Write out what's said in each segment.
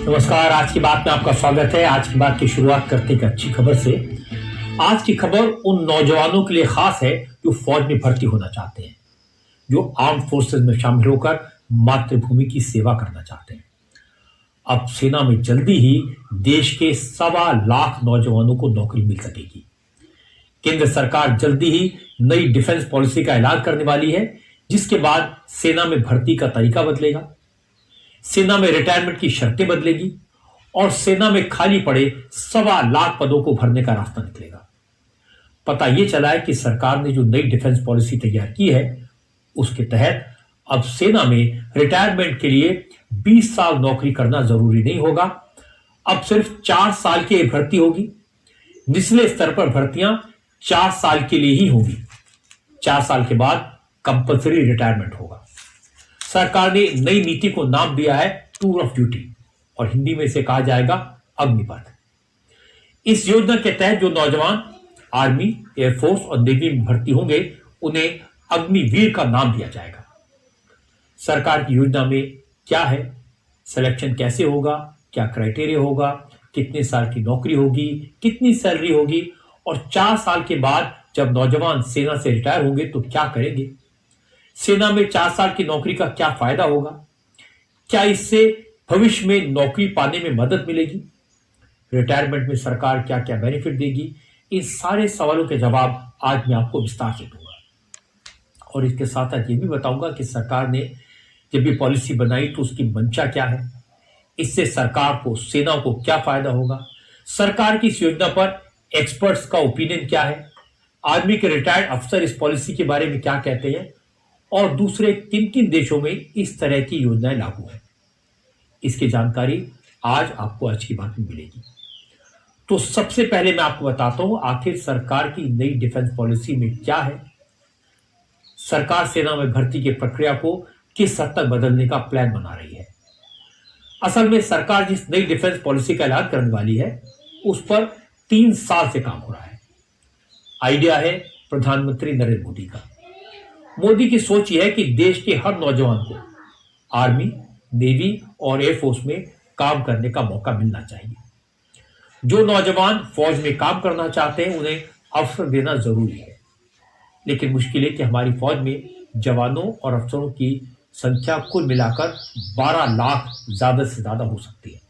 नमस्कार। आज की बात में आपका स्वागत है। आज की बात की शुरुआत करते हैं एक अच्छी खबर से। आज की खबर उन नौजवानों के लिए खास है जो फौज में भर्ती होना चाहते हैं, जो आर्म फोर्सेस में शामिल होकर मातृभूमि की सेवा करना चाहते हैं। अब सेना में जल्दी ही देश के 1.25 लाख नौजवानों को नौकरी मिल सकेगी। केंद्र सरकार जल्दी ही नई डिफेंस पॉलिसी का ऐलान करने वाली है, जिसके बाद सेना में भर्ती का तरीका बदलेगा, सेना में रिटायरमेंट की शर्तें बदलेगी और सेना में खाली पड़े 1.25 लाख पदों को भरने का रास्ता निकलेगा। पता यह चला है कि सरकार ने जो नई डिफेंस पॉलिसी तैयार की है, उसके तहत अब सेना में रिटायरमेंट के लिए 20 साल नौकरी करना जरूरी नहीं होगा। अब सिर्फ 4 साल की भर्ती होगी। निचले स्तर पर भर्तियां 4 साल के लिए ही होगी। 4 साल के बाद कंपल्सरी रिटायरमेंट होगा। सरकार ने नई नीति को नाम दिया है टूर ऑफ ड्यूटी और हिंदी में इसे कहा जाएगा अग्निपथ। इस योजना के तहत जो नौजवान आर्मी, एयरफोर्स और नेवी में भर्ती होंगे, उन्हें अग्निवीर का नाम दिया जाएगा। सरकार की योजना में क्या है, सिलेक्शन कैसे होगा, क्या क्राइटेरिया होगा, कितने साल की नौकरी होगी, कितनी सैलरी होगी और 4 साल के बाद जब नौजवान सेना से रिटायर होंगे तो क्या करेंगे, सेना में 4 साल की नौकरी का क्या फायदा होगा, क्या इससे भविष्य में नौकरी पाने में मदद मिलेगी, रिटायरमेंट में सरकार क्या क्या बेनिफिट देगी, इन सारे सवालों के जवाब आज मैं आपको विस्तार से दूंगा। और इसके साथ साथ ये भी बताऊंगा कि सरकार ने जब ये पॉलिसी बनाई तो उसकी मंशा क्या है, इससे सरकार को, सेना को क्या फायदा होगा, सरकार की इस योजना पर एक्सपर्ट्स का ओपिनियन क्या है, आर्मी के रिटायर्ड अफसर इस पॉलिसी के बारे में क्या कहते हैं और दूसरे किन किन देशों में इस तरह की योजनाएं लागू है, इसकी जानकारी आज आपको आज की बात में मिलेगी। तो सबसे पहले मैं आपको बताता हूं आखिर सरकार की नई डिफेंस पॉलिसी में क्या है। सरकार सेना में भर्ती की प्रक्रिया को किस हद तक बदलने का प्लान बना रही है। असल में सरकार जिस नई डिफेंस पॉलिसी का ऐलान करने वाली है, उस पर 3 साल से काम हो रहा है। आइडिया है प्रधानमंत्री नरेंद्र मोदी का। मोदी की सोच यह है कि देश के हर नौजवान को आर्मी, नेवी और एयरफोर्स में काम करने का मौका मिलना चाहिए। जो नौजवान फौज में काम करना चाहते हैं, उन्हें अवसर देना जरूरी है। लेकिन मुश्किल है कि हमारी फौज में जवानों और अफसरों की संख्या कुल मिलाकर 12 लाख ज्यादा से ज्यादा हो सकती है।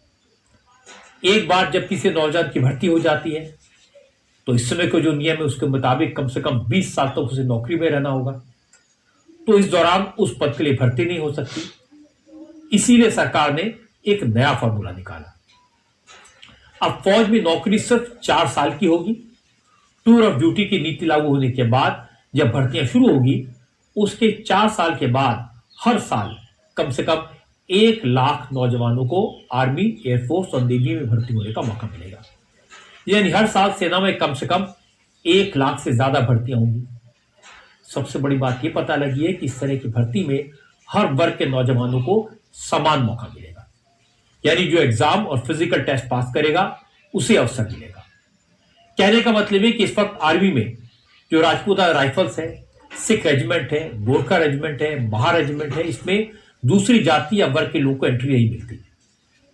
एक बार जब किसी नौजवान की भर्ती हो जाती है तो इस समय का जो नियम है उसके मुताबिक कम से कम 20 साल तक उसे नौकरी में रहना होगा। तो इस दौरान उस पद के लिए भर्ती नहीं हो सकती। इसीलिए सरकार ने एक नया फॉर्मूला निकाला। अब फौज में नौकरी सिर्फ 4 साल की होगी। टूर ऑफ ड्यूटी की नीति लागू होने के बाद जब भर्तियां शुरू होगी, उसके 4 साल के बाद हर साल कम से कम 1 लाख नौजवानों को आर्मी, एयरफोर्स और नेवी में भर्ती होने का मौका मिलेगा। यानी हर साल सेना में कम से कम 1 लाख से ज्यादा भर्तियां होंगी। सबसे बड़ी बात यह पता लगी है कि इस तरह की भर्ती में हर वर्ग के नौजवानों को समान मौका मिलेगा। यानी जो एग्जाम और फिजिकल टेस्ट पास करेगा उसे अवसर मिलेगा। कहने का मतलब है कि इस वक्त आर्मी में जो राजपूत राइफल्स है, सिख रेजिमेंट है, गोरखा रेजिमेंट है, महा रेजिमेंट है, इसमें दूसरी जाति या वर्ग के लोगों को एंट्री नहीं मिलती।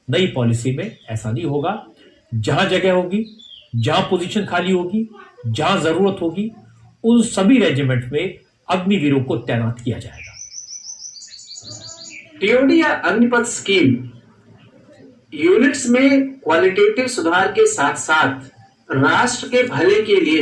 नई पॉलिसी में ऐसा नहीं होगा। जहां जगह होगी, जहां पोजीशन खाली होगी, जहां जरूरत होगी, उन सभी रेजिमेंट में अग्निवीरों को तैनात किया जाएगा। टीओडी या अग्निपथ स्कीम यूनिट्स में क्वालिटेटिव सुधार के साथ साथ राष्ट्र के भले के लिए